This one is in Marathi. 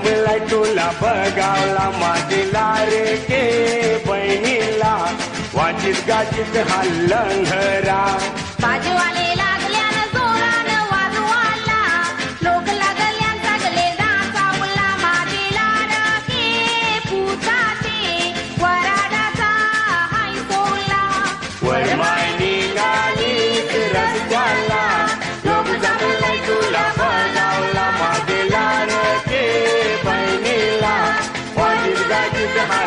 जमलाय तुला बघावला माझीला रे के बहिणीला वाचित गाचित हा लंघरा बाजूवाले लागल्यानं जोरानं वाजवाला लोक लागल्यान सगळे नाचावला माझीला के पुताचे वराडाचा हाय सोला वरमाय निघालीत रस्त्याला लोक जमलाय तुला बघावला माझीला रे के बहिणीला वाचित गाचित हा